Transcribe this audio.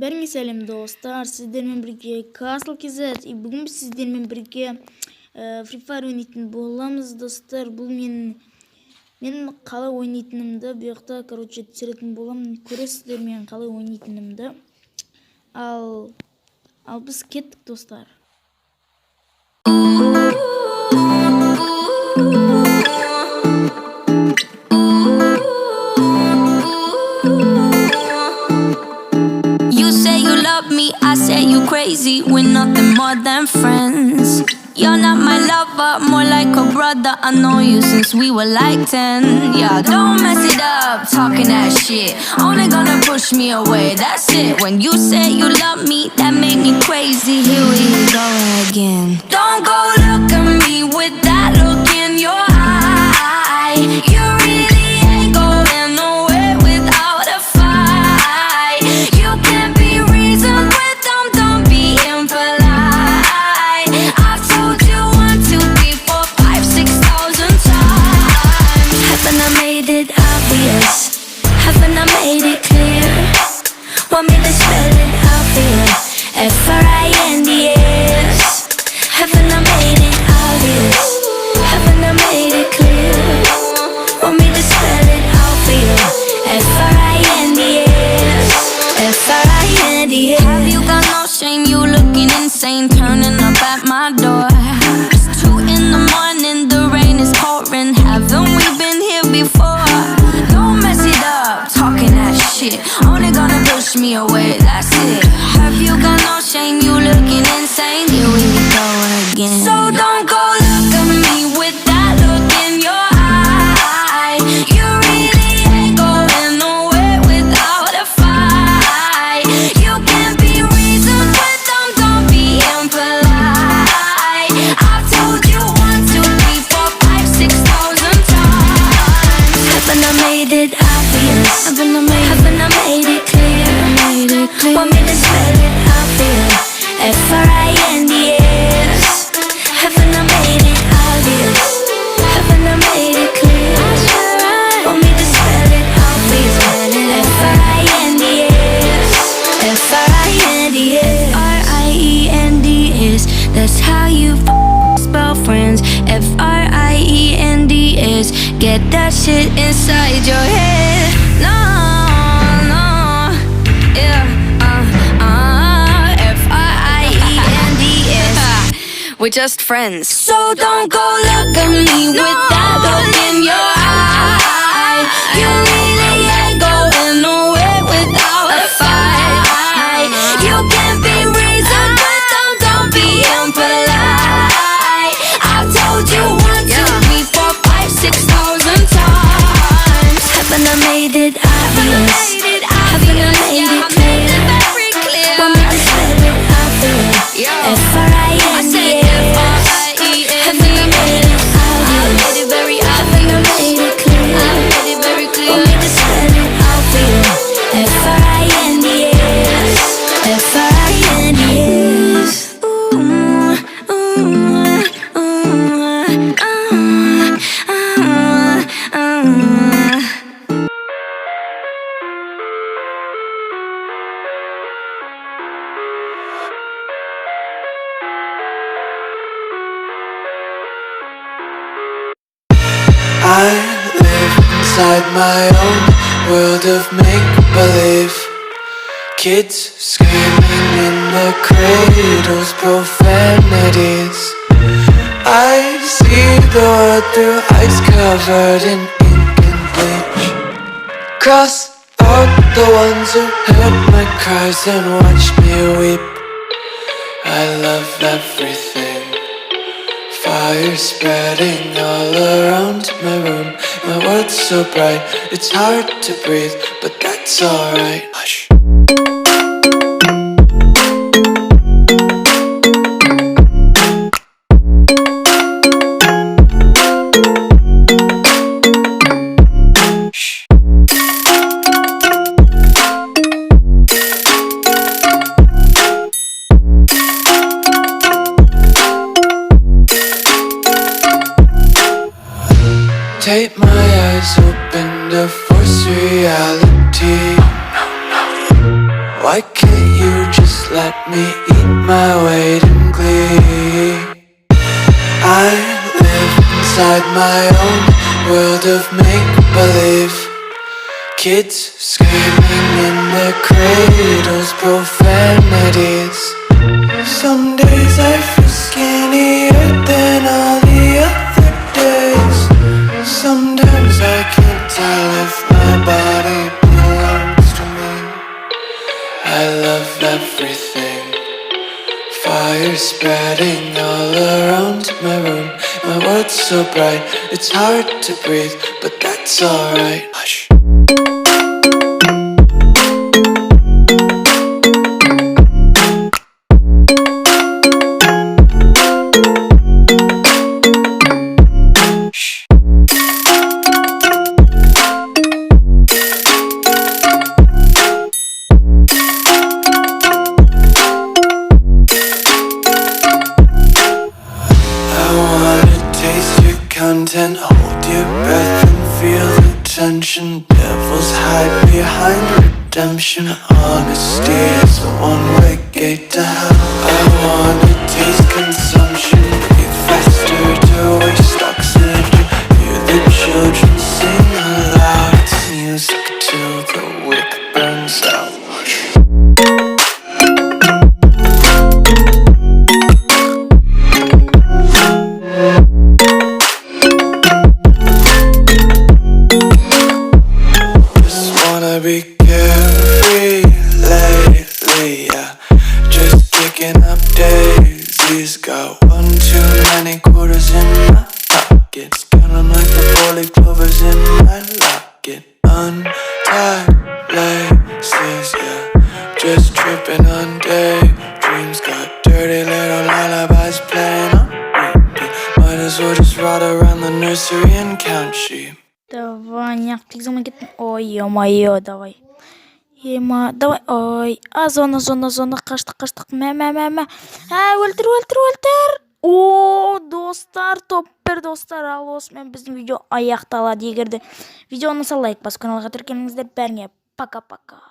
Беріңе сәлем достар, сіздермен бірге Castle KZ. Бүгін біз сіздермен бірге Free Fire ойнайтын боламыз достар. Бұл мен қалай ойнайтынымды бұяқта түсіретін боламын. Көресіздер мен қалай ойнайтынымды. Ал біз кеттік достар. I say you crazy, we're nothing more than friends. You're not my lover, more like a brother. I know you since we were like 10. Yeah, don't mess it up, talking that shit. Only gonna push me away, that's it. When you say you love me, that made me crazy. Here we go again. Don't go look at me with that look in your eye. You really ain't going nowhere without a fight. You can't be reasoned with. Don't be impolite. I've told you 1, 2, 3, 4, 5, 6,000 times. Haven't I made it obvious? Haven't I made it clear? Want me to spell it out for you? F-R-I-N-D-S. Haven't I made it obvious? Haven't I made it clear? Want me to spell it out for you? F-R-I-N-D-S. F-R-I-N-D-S. Have you got no shame? You looking insane, turning up at my door. It's 2 in the morning, the rain is pouring. Haven't we been here before? Don't mess it up, talking that shit. Only gonna push me away, that's it. Have you got no shame? You looking insane. Here we go again. So don't go look at me with that look in your eye. You really ain't going nowhere without a fight. You can't be reasoned with them, don't be impolite. I've told you 1, 2, 3, 4, 5, 6,000 times. Haven't I made it obvious? Haven't I made it clear? Want me to spell it out for you? F-R-I-N-D-S. Haven't I made it obvious? Haven't I made it clear? Want me to spell it out for you? F-R-I-N-D-S. F-R-I-N-D-S. R-I-E-N-D-S. That's how you spell friends. F-R-I-E-N-D-S. Get that shit inside your head. No, yeah, F-R-I-E-N-D-S. We're just friends. So don't go look at me with that look in your eye. You really ain't going nowhere without a fight. You can't be reasoned with them, don't be impolite. I've told you 1, 2, 3, 4, 5, 6,000 times. Haven't I made it obvious? Haven't I made it clear? Want me to spell it out for you? F-R-I-N-D-S. Haven't I made it obvious? Haven't I made it clear? Want me to spell it out for you? F-R-I-N-D-S. F-R-I-N-D-S. I live inside my own world of make-believe. Kids screaming in the cradles, profanities. I see the world through eyes covered in ink and bleach. Cross out the ones who heard my cries and watched me weep. I love everything. Fire spreading all around my room. My world's so bright, it's hard to breathe, but that's alright. Hush. Tape my eyes open to force reality. Why can't you just let me eat my weight in glee? I live inside my own world of make-believe. Kids screaming in their cradles, profanities. Some days I feel skinnier than all the other days. Sometimes I can't tell if my body belongs to me. I love everything. Fire spreading all around my room. My world's so bright, it's hard to breathe, but that's alright. Hush. Content, hold your breath and feel the tension. Devils hide behind redemption. Honesty is a one-way gate to hell. I wanna taste consumption. Breathe faster to waste oxygen. Hear the children sing aloud. It's music till the wick burns out. Be carefree lately, yeah. Just kicking up daisies. Got one too many quarters in my pockets. Count 'em like the 4-leaf clovers in my locket. Untied laces, yeah. Just tripping on daydreams. Got dirty little lullabies playing on repeat. Might as well just ride around the nursery and count sheep. Давай, няхтик замагет. Ой, ё-моё, давай. Ема, давай. Ой, зона. Каштык. Мә. Өлтүр. О, достар, топпер достар. Ал осымен биздин видео аякталат. Эгерде видеону лайк басып, каналга тиркелсеңиздер, бәріңе пока-пока.